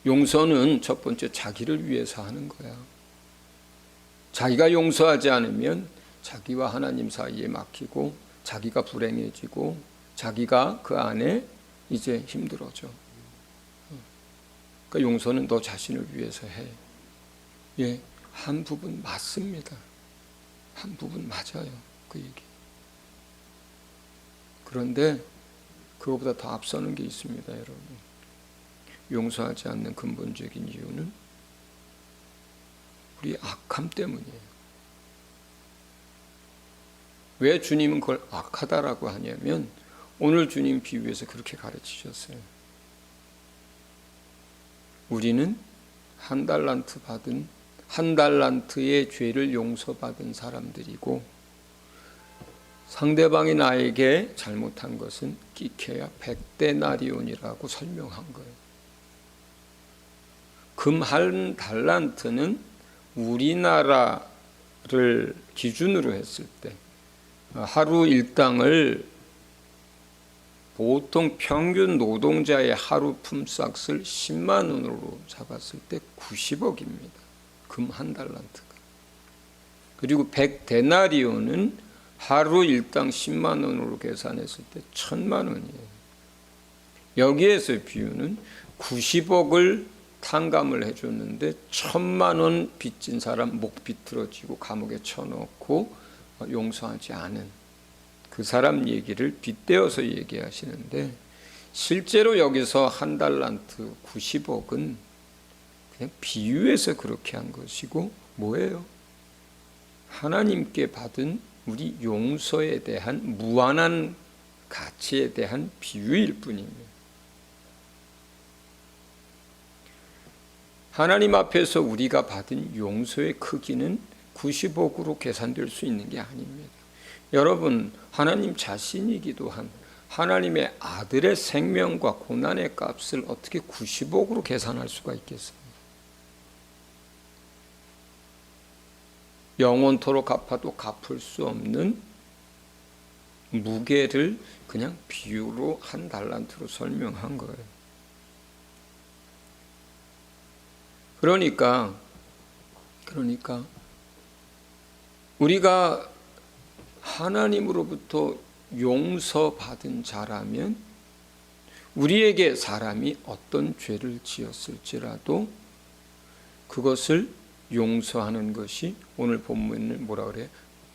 용서는 첫 번째 자기를 위해서 하는 거야. 자기가 용서하지 않으면 자기와 하나님 사이에 막히고 자기가 불행해지고 자기가 그 안에 이제 힘들어져. 그러니까 용서는 너 자신을 위해서 해. 예, 한 부분 맞습니다. 한 부분 맞아요. 그 얘기. 그런데 그거보다 더 앞서는 게 있습니다, 여러분. 용서하지 않는 근본적인 이유는 우리 악함 때문이에요. 왜 주님은 그걸 악하다라고 하냐면 오늘 주님 비유에서 그렇게 가르치셨어요. 우리는 한 달란트의 죄를 용서받은 사람들이고 상대방이 나에게 잘못한 것은 끼케야 100데나리온이라고 설명한 거예요. 금 한 달란트는 우리나라를 기준으로 했을 때 하루 일당을 보통 평균 노동자의 하루 품삯을 10만 원으로 잡았을 때 90억입니다. 금 한 달란트가. 그리고 100데나리온은 하루 일당 10만 원으로 계산했을 때 1000만 원이에요. 여기에서 비유는 90억을 탕감을 해줬는데 1000만 원 빚진 사람 목 비틀어지고 감옥에 쳐넣고 용서하지 않은 그 사람 얘기를 빗대어서 얘기하시는데 실제로 여기서 한 달란트 90억은 그냥 비유해서 그렇게 한 것이고 뭐예요? 하나님께 받은 우리 용서에 대한 무한한 가치에 대한 비유일 뿐입니다. 하나님 앞에서 우리가 받은 용서의 크기는 90억으로 계산될 수 있는 게 아닙니다. 여러분, 하나님 자신이기도 한 하나님의 아들의 생명과 고난의 값을 어떻게 90억으로 계산할 수가 있겠어요? 영원토록 갚아도 갚을 수 없는 무게를 그냥 비유로 한 달란트로 설명한 거예요. 그러니까 우리가 하나님으로부터 용서받은 자라면 우리에게 사람이 어떤 죄를 지었을지라도 그것을 용서하는 것이 오늘 본문을 뭐라 그래요?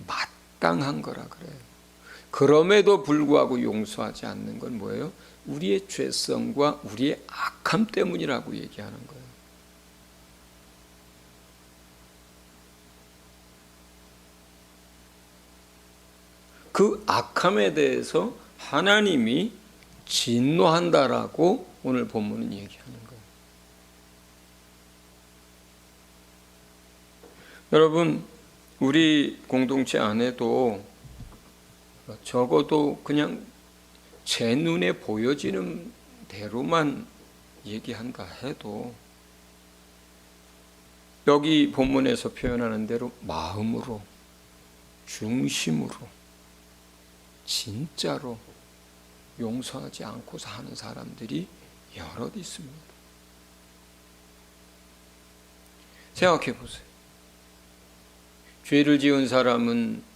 마땅한 거라 그래요. 그럼에도 불구하고 용서하지 않는 건 뭐예요? 우리의 죄성과 우리의 악함 때문이라고 얘기하는 거예요. 그 악함에 대해서 하나님이 진노한다라고 오늘 본문은 얘기하는 거예요. 여러분, 우리 공동체 안에도 적어도 그냥 제 눈에 보여지는 대로만 얘기한다 해도 여기 본문에서 표현하는 대로 마음으로, 중심으로, 진짜로 용서하지 않고 사는 사람들이 여럿 있습니다. 생각해 보세요. 죄를 지은 사람은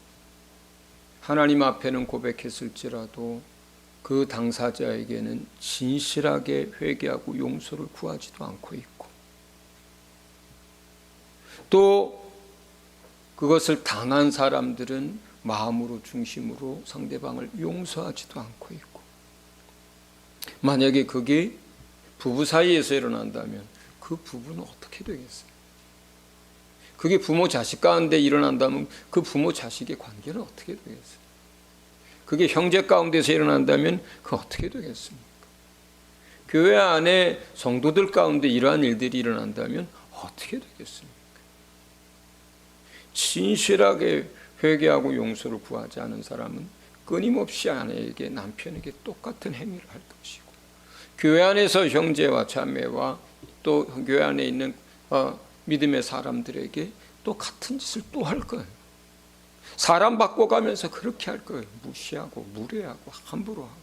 하나님 앞에는 고백했을지라도 그 당사자에게는 진실하게 회개하고 용서를 구하지도 않고 있고, 또 그것을 당한 사람들은 마음으로 중심으로 상대방을 용서하지도 않고 있고, 만약에 그게 부부 사이에서 일어난다면 그 부부는 어떻게 되겠어요? 그게 부모 자식 가운데 일어난다면 그 부모 자식의 관계는 어떻게 되겠어요? 그게 형제 가운데서 일어난다면 그 어떻게 되겠습니까? 교회 안에 성도들 가운데 이러한 일들이 일어난다면 어떻게 되겠습니까? 진실하게 회개하고 용서를 구하지 않은 사람은 끊임없이 아내에게, 남편에게 똑같은 행위를 할 것이고, 교회 안에서 형제와 자매와 또 교회 안에 있는 믿음의 사람들에게 또 같은 짓을 또 할 거예요. 사람 바꿔가면서 그렇게 할 거예요. 무시하고 무례하고 함부로 하고.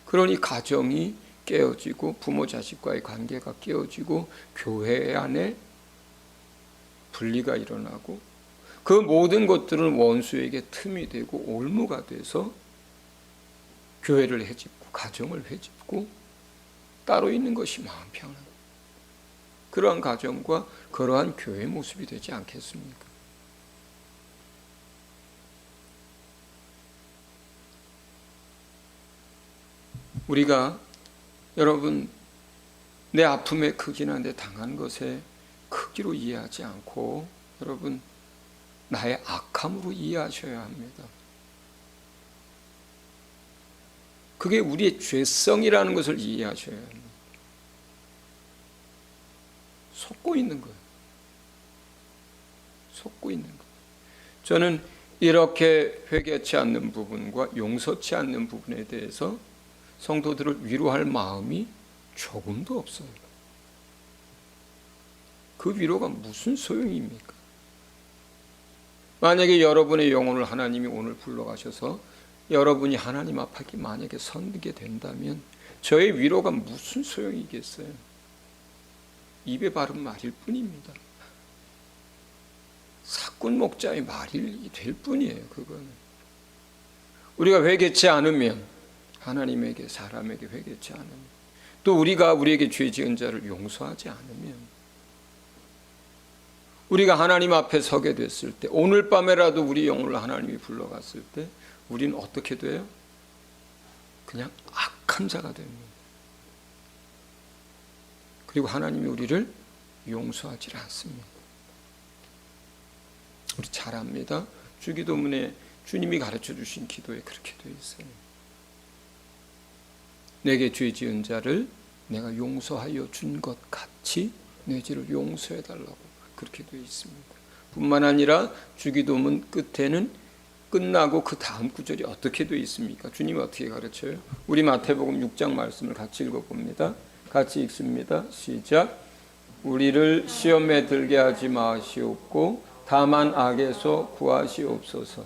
그러니 가정이 깨어지고 부모 자식과의 관계가 깨어지고 교회 안에 분리가 일어나고, 그 모든 것들은 원수에게 틈이 되고 올무가 돼서 교회를 해집고 가정을 해집고 따로 있는 것이 마음 평안. 그러한 가정과 그러한 교회 모습이 되지 않겠습니까? 우리가 여러분 내 아픔의 크기나 내 당한 것의 크기로 이해하지 않고 여러분 나의 악함으로 이해하셔야 합니다. 그게 우리의 죄성이라는 것을 이해하셔야 합니다. 속고 있는 거예요. 속고 있는 거예요. 저는 이렇게 회개치 않는 부분과 용서치 않는 부분에 대해서 성도들을 위로할 마음이 조금도 없어요. 그 위로가 무슨 소용입니까? 만약에 여러분의 영혼을 하나님이 오늘 불러가셔서 여러분이 하나님 앞에 만약에 서게 된다면 저의 위로가 무슨 소용이겠어요? 입에 바른 말일 뿐입니다. 사꾼 목자의 말이 될 뿐이에요. 그거는 우리가 회개치 않으면, 하나님에게 사람에게 회개치 않으면, 또 우리가 우리에게 죄 지은 자를 용서하지 않으면, 우리가 하나님 앞에 서게 됐을 때, 오늘 밤에라도 우리 영혼을 하나님이 불러갔을 때 우리는 어떻게 돼요? 그냥 악한 자가 됩니다. 그리고 하나님이 우리를 용서하지 않습니다. 우리 잘 압니다. 주기도문에 주님이 가르쳐 주신 기도에 그렇게 되어 있어요. 내게 죄 지은 자를 내가 용서하여 준 것 같이 내 죄를 용서해 달라고 그렇게 되어 있습니다. 뿐만 아니라 주기도문 끝에는 끝나고 그 다음 구절이 어떻게 되어 있습니까? 주님이 어떻게 가르쳐요? 우리 마태복음 6장 말씀을 같이 읽어봅니다. 같이 읽습니다. 시작. 우리를 시험에 들게 하지 마시옵고 다만 악에서 구하시옵소서.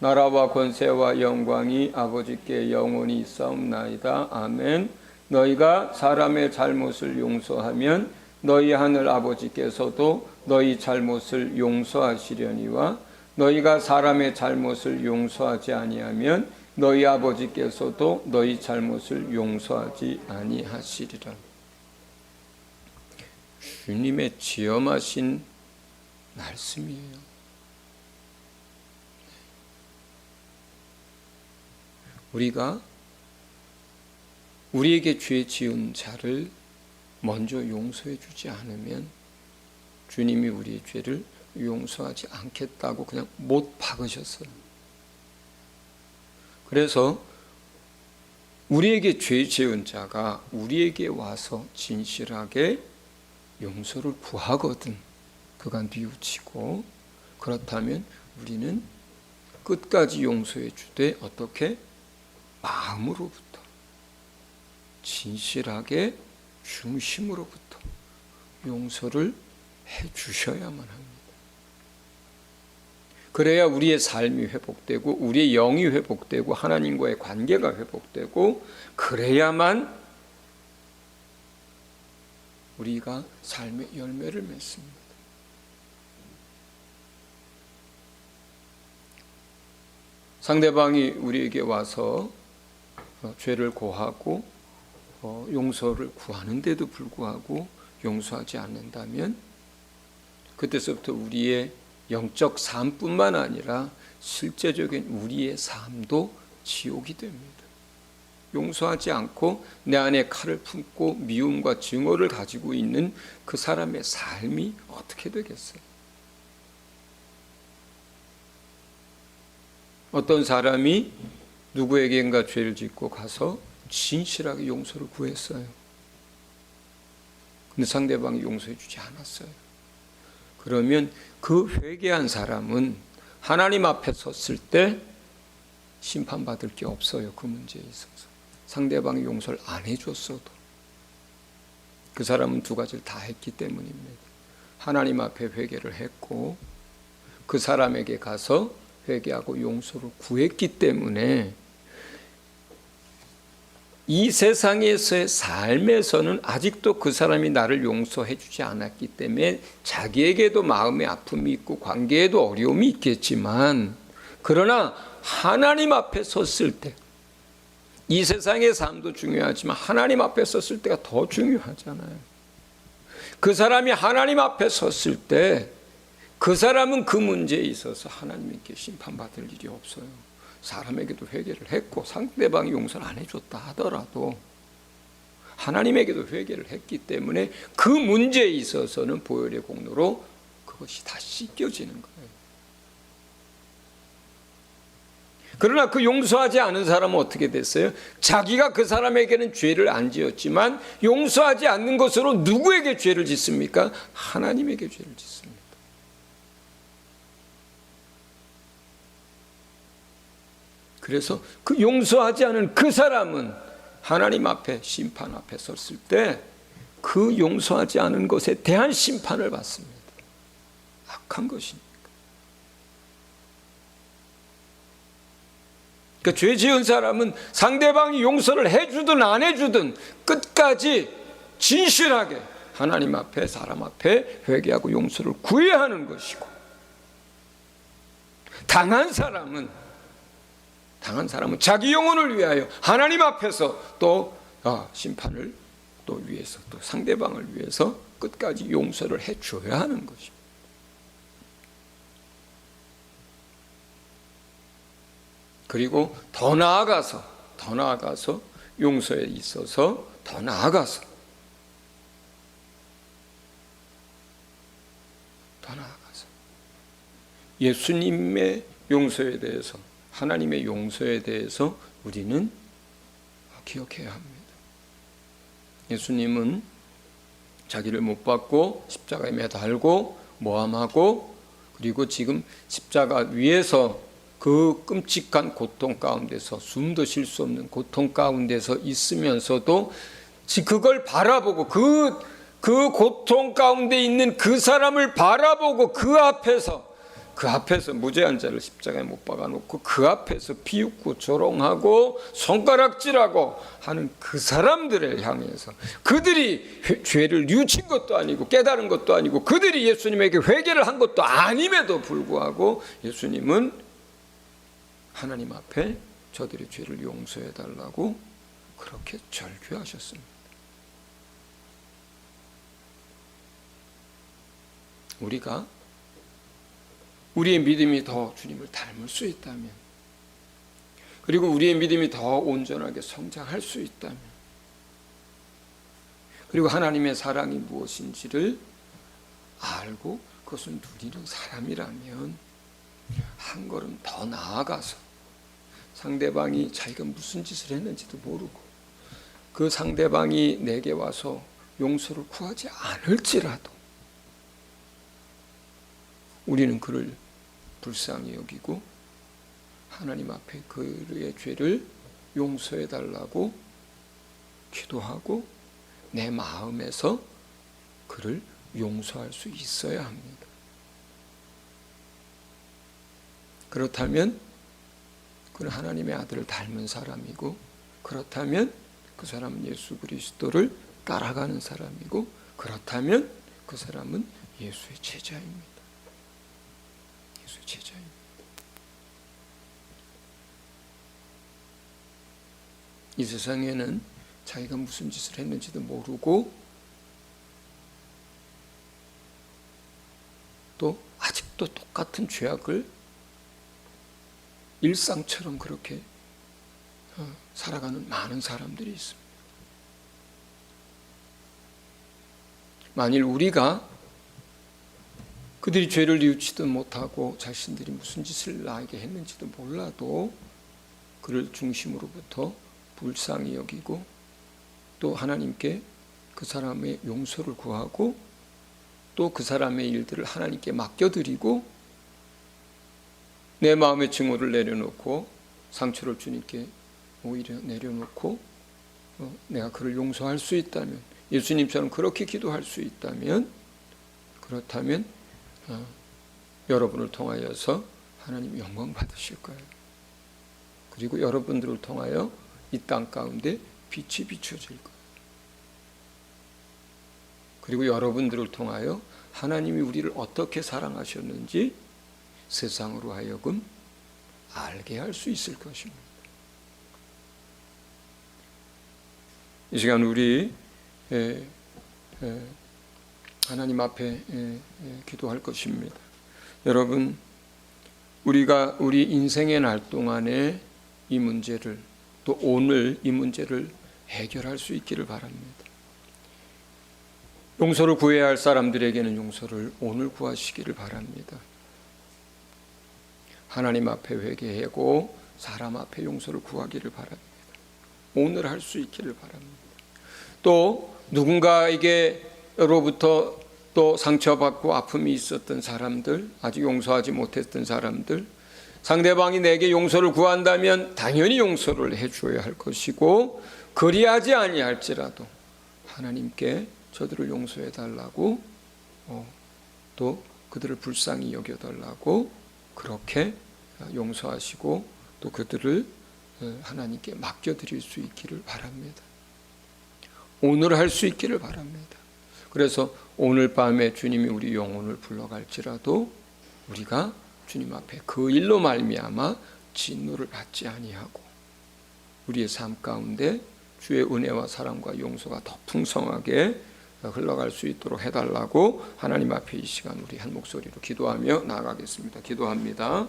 나라와 권세와 영광이 아버지께 영원히 있사옵나이다. 아멘. 너희가 사람의 잘못을 용서하면 너희 하늘 아버지께서도 너희 잘못을 용서하시려니와 너희가 사람의 잘못을 용서하지 아니하면 너희 아버지께서도 너희 잘못을 용서하지 아니하시리라. 주님의 지엄하신 말씀이에요. 우리가 우리에게 죄 지은 자를 먼저 용서해 주지 않으면 주님이 우리의 죄를 용서하지 않겠다고 그냥 못 박으셨어요. 그래서 우리에게 죄 지은 자가 우리에게 와서 진실하게 용서를 구하거든 그가 뉘우치고, 그렇다면 우리는 끝까지 용서해 주되 어떻게? 마음으로부터, 진실하게 중심으로부터 용서를 해 주셔야만 합니다. 그래야 우리의 삶이 회복되고 우리의 영이 회복되고 하나님과의 관계가 회복되고, 그래야만 우리가 삶의 열매를 맺습니다. 상대방이 우리에게 와서 죄를 고하고 용서를 구하는데도 불구하고 용서하지 않는다면 그때서부터 우리의 영적 삶뿐만 아니라 실제적인 우리의 삶도 지옥이 됩니다. 용서하지 않고 내 안에 칼을 품고 미움과 증오를 가지고 있는 그 사람의 삶이 어떻게 되겠어요? 어떤 사람이 누구에게인가 죄를 짓고 가서 진실하게 용서를 구했어요. 근데 상대방이 용서해 주지 않았어요. 그러면 그 회개한 사람은 하나님 앞에 섰을 때 심판받을 게 없어요. 그 문제에 있어서. 상대방이 용서를 안 해줬어도. 그 사람은 두 가지를 다 했기 때문입니다. 하나님 앞에 회개를 했고 그 사람에게 가서 회개하고 용서를 구했기 때문에 이 세상에서의 삶에서는 아직도 그 사람이 나를 용서해 주지 않았기 때문에 자기에게도 마음의 아픔이 있고 관계에도 어려움이 있겠지만, 그러나 하나님 앞에 섰을 때, 이 세상의 삶도 중요하지만 하나님 앞에 섰을 때가 더 중요하잖아요. 그 사람이 하나님 앞에 섰을 때 그 사람은 그 문제에 있어서 하나님께 심판받을 일이 없어요. 사람에게도 회개를 했고 상대방이 용서를 안 해줬다 하더라도 하나님에게도 회개를 했기 때문에 그 문제에 있어서는 보혈의 공로로 그것이 다 씻겨지는 거예요. 그러나 그 용서하지 않은 사람은 어떻게 됐어요? 자기가 그 사람에게는 죄를 안 지었지만 용서하지 않는 것으로 누구에게 죄를 짓습니까? 하나님에게 죄를 짓습니다. 그래서 그 용서하지 않은 그 사람은 하나님 앞에 심판 앞에 섰을 때 그 용서하지 않은 것에 대한 심판을 받습니다. 악한 것이니까. 그러니까 죄 지은 사람은 상대방이 용서를 해주든 안 해주든 끝까지 진실하게 하나님 앞에 사람 앞에 회개하고 용서를 구해야 하는 것이고, 당한 사람은 자기 영혼을 위하여 하나님 앞에서 또 심판을 또 위해서 또 상대방을 위해서 끝까지 용서를 해줘야 하는 것입니다. 그리고 더 나아가서 용서에 있어서 더 나아가서 예수님의 용서에 대해서, 하나님의 용서에 대해서 우리는 기억해야 합니다. 예수님은 자기를 못 박고 십자가에 매달고 모함하고 그리고 지금 십자가 위에서 그 끔찍한 고통 가운데서 숨도 쉴 수 없는 고통 가운데서 있으면서도 그걸 바라보고 그 고통 가운데 있는 그 사람을 바라보고 그 앞에서 무죄한 자를 십자가에 못 박아놓고 그 앞에서 비웃고 조롱하고 손가락질하고 하는 그 사람들을 향해서, 그들이 죄를 뉘우친 것도 아니고 깨달은 것도 아니고 그들이 예수님에게 회개를 한 것도 아님에도 불구하고 예수님은 하나님 앞에 저들의 죄를 용서해달라고 그렇게 절규하셨습니다. 우리가 우리의 믿음이 더 주님을 닮을 수 있다면, 그리고 우리의 믿음이 더 온전하게 성장할 수 있다면, 그리고 하나님의 사랑이 무엇인지를 알고 그것을 누리는 사람이라면 한 걸음 더 나아가서 상대방이 자기가 무슨 짓을 했는지도 모르고 그 상대방이 내게 와서 용서를 구하지 않을지라도 우리는 그를 불쌍히 여기고 하나님 앞에 그의 죄를 용서해 달라고 기도하고 내 마음에서 그를 용서할 수 있어야 합니다. 그렇다면 그는 하나님의 아들을 닮은 사람이고, 그렇다면 그 사람은 예수 그리스도를 따라가는 사람이고, 그렇다면 그 사람은 예수의 제자입니다. 예수의 제자입니다. 이 세상에는 자기가 무슨 짓을 했는지도 모르고 또 아직도 똑같은 죄악을 일상처럼 그렇게 살아가는 많은 사람들이 있습니다. 만일 우리가 그들이 죄를 뉘우치도 못하고 자신들이 무슨 짓을 나에게 했는지도 몰라도 그를 중심으로부터 불쌍히 여기고 또 하나님께 그 사람의 용서를 구하고 또 그 사람의 일들을 하나님께 맡겨드리고 내 마음의 증오를 내려놓고 상처를 주님께 오히려 내려놓고 내가 그를 용서할 수 있다면, 예수님처럼 그렇게 기도할 수 있다면, 그렇다면 여러분을 통하여서 하나님 영광 받으실 거예요. 그리고 여러분들을 통하여 이 땅 가운데 빛이 비춰질 거예요. 그리고 여러분들을 통하여 하나님이 우리를 어떻게 사랑하셨는지 세상으로 하여금 알게 할 수 있을 것입니다. 이 시간 우리 하나님 앞에 기도할 것입니다. 여러분, 우리가 우리 인생의 날 동안에 이 문제를, 또 오늘 이 문제를 해결할 수 있기를 바랍니다. 용서를 구해야 할 사람들에게는 용서를 오늘 구하시기를 바랍니다. 하나님 앞에 회개하고 사람 앞에 용서를 구하기를 바랍니다. 오늘 할 수 있기를 바랍니다. 또 누군가에게로부터 또 상처받고 아픔이 있었던 사람들, 아직 용서하지 못했던 사람들, 상대방이 내게 용서를 구한다면 당연히 용서를 해줘야 할 것이고, 그리하지 아니할지라도 하나님께 저들을 용서해 달라고 또 그들을 불쌍히 여겨달라고 그렇게 용서하시고 또 그들을 하나님께 맡겨드릴 수 있기를 바랍니다. 오늘 할 수 있기를 바랍니다. 그래서 오늘 밤에 주님이 우리 영혼을 불러갈지라도 우리가 주님 앞에 그 일로 말미암아 진노를 받지 아니하고 우리의 삶 가운데 주의 은혜와 사랑과 용서가 더 풍성하게 흘러갈 수 있도록 해달라고 하나님 앞에 이 시간 우리 한 목소리로 기도하며 나아가겠습니다. 기도합니다.